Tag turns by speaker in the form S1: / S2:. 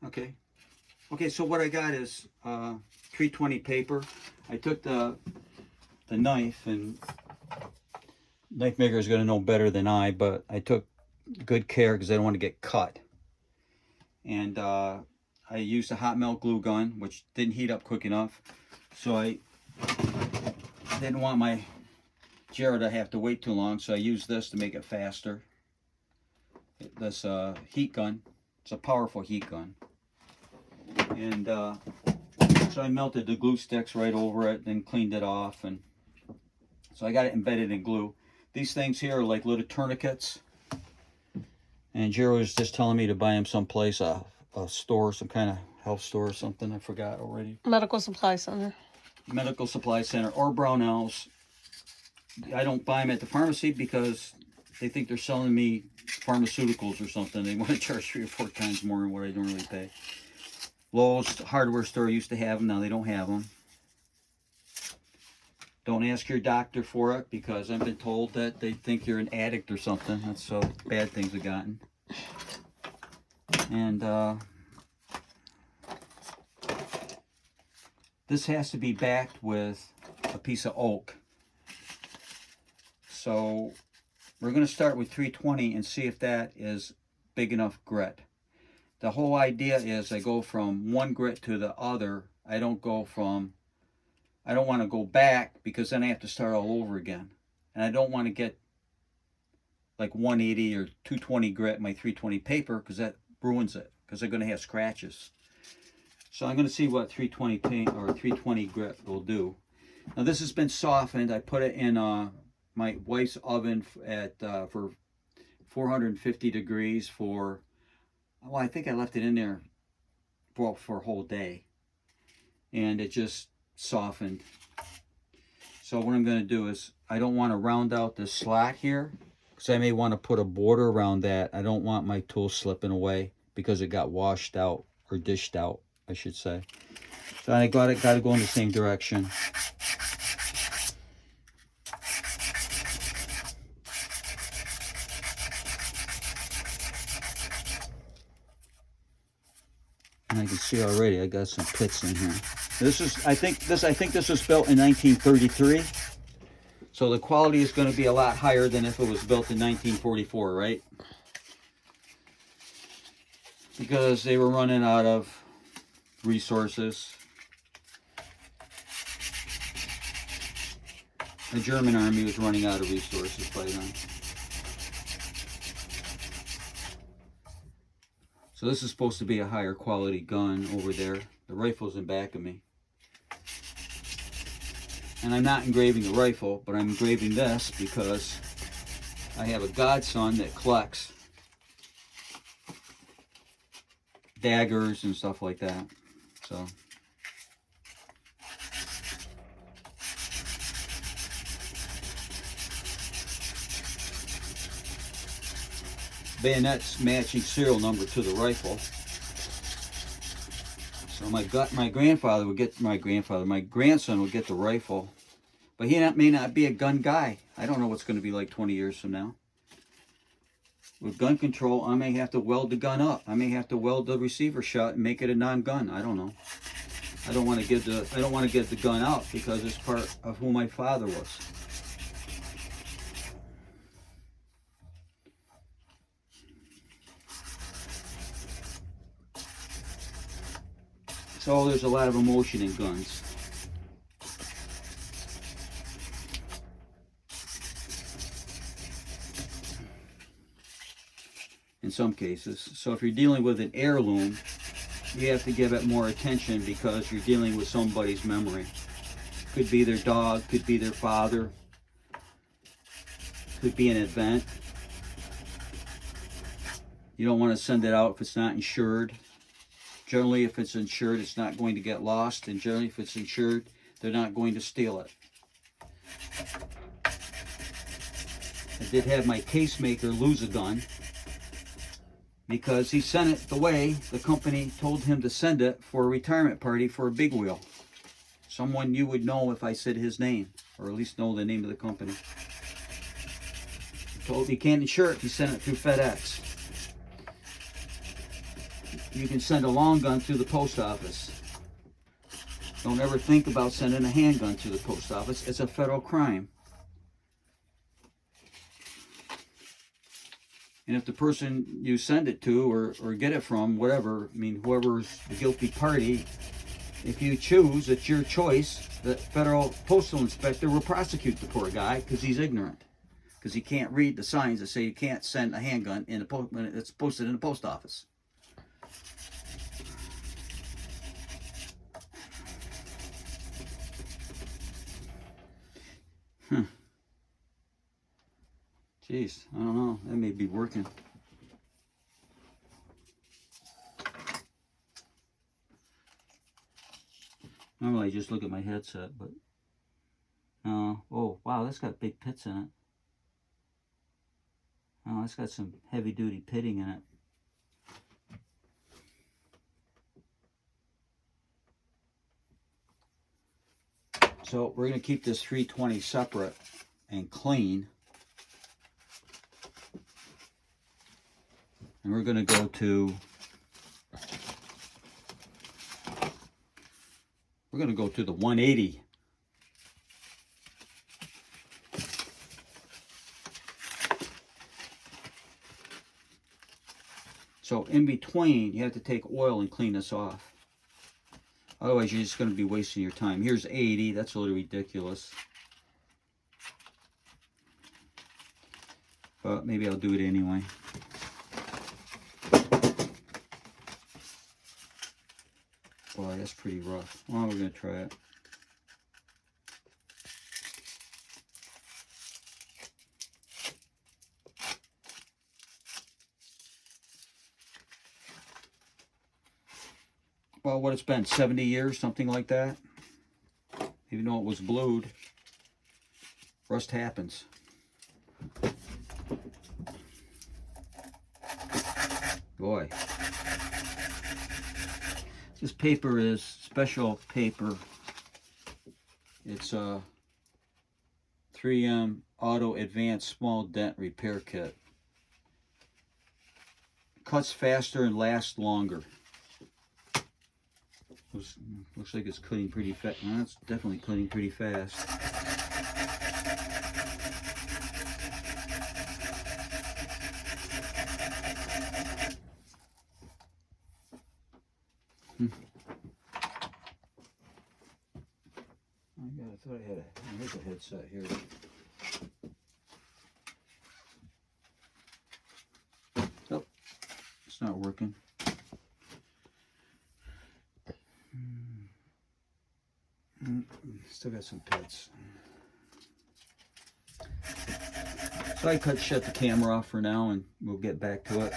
S1: Okay. Okay, so what I got is 320 paper. I took the knife, and knife maker is going to know better than I, but I took good care because I don't want to get cut. And I used a hot melt glue gun, which didn't heat up quick enough. So I didn't want my Jarrah to have to wait too long, so I used this to make it faster. This heat gun. It's a powerful heat gun. And so I melted the glue sticks right over it, then cleaned it off, and so I got it embedded in glue. These things here are like little tourniquets, and Jarrah was just telling me to buy him someplace, a store, some kind of health store or something. I forgot already.
S2: Medical supply center.
S1: Medical supply center or Brownells. I don't buy them at the pharmacy because they think they're selling me pharmaceuticals or something. They want to charge 3 or 4 times more than what I normally pay. Lowe's hardware store used to have them. Now they don't have them. Don't ask your doctor for it because I've been told that they think you're an addict or something. That's so bad things have gotten. And this has to be backed with a piece of oak. So we're going to start with 320 and see if that is big enough grit. The whole idea is I go from one grit to the other. I don't want to go back because then I have to start all over again. And I don't want to get like 180 or 220 grit in my 320 paper because that ruins it because they're going to have scratches. So I'm going to see what 320 paint or 320 grit will do. Now this has been softened. I put it in my wife's oven at for 450 degrees for, well, I think I left it in there for a whole day, and it just softened. So what I'm going to do is I don't want to round out this slot here because I may want to put a border around that. I don't want my tool slipping away because it got washed out or dished out, I should say. So I got to go in the same direction. And I can see already I got some pits in here. I think this was built in 1933. So the quality is going to be a lot higher than if it was built in 1944, right? Because they were running out of resources. The German army was running out of resources by then. So this is supposed to be a higher quality gun over there. The rifle's in back of me. And I'm not engraving the rifle, but I'm engraving this because I have a godson that collects daggers and stuff like that. So bayonet's matching serial number to the rifle. So my grandson would get the rifle, but he may not be a gun guy. I don't know what's going to be like 20 years from now. With gun control, I may have to weld the gun up. I may have to weld the receiver shut and make it a non-gun. I don't know. I don't want to give the gun out because it's part of who my father was. So there's a lot of emotion in guns. In some cases. So if you're dealing with an heirloom, you have to give it more attention because you're dealing with somebody's memory. Could be their dog, could be their father, could be an event. You don't want to send it out if it's not insured. Generally, if it's insured, it's not going to get lost. And generally, if it's insured, they're not going to steal it. I did have my case maker lose a gun because he sent it the way the company told him to send it for a retirement party for a big wheel. Someone you would know if I said his name, or at least know the name of the company. He told he can't insure it, he sent it through FedEx. you can send a long gun through the post office. Don't ever think about sending a handgun to the post office. It's a federal crime. And if the person you send it to or get it from, whatever, I mean, whoever's the guilty party, if you choose, it's your choice, the federal postal inspector will prosecute the poor guy because he's ignorant. Because he can't read the signs that say you can't send a handgun in when it's posted in the post office. Jeez, I don't know. That may be working. Normally I just look at my headset, but no. Oh, wow, that's got big pits in it. Oh, it's got some heavy-duty pitting in it. So we're going to keep this 320 separate and clean. And we're going to go to the 180. So in between, you have to take oil and clean this off. Otherwise, you're just going to be wasting your time. Here's 80. That's a little ridiculous. But maybe I'll do it anyway. Boy, that's pretty rough. Well, we're going to try it. Well, what it's been, 70 years, something like that. Even though it was blued, rust happens. Boy. This paper is special paper. It's a 3M Auto Advanced Small Dent Repair Kit. Cuts faster and lasts longer. Looks like it's cutting pretty fast. Well, it's definitely cutting pretty fast. I thought I had here's a headset here. Oh, it's not working. Still got some pits. So I shut the camera off for now and we'll get back to it.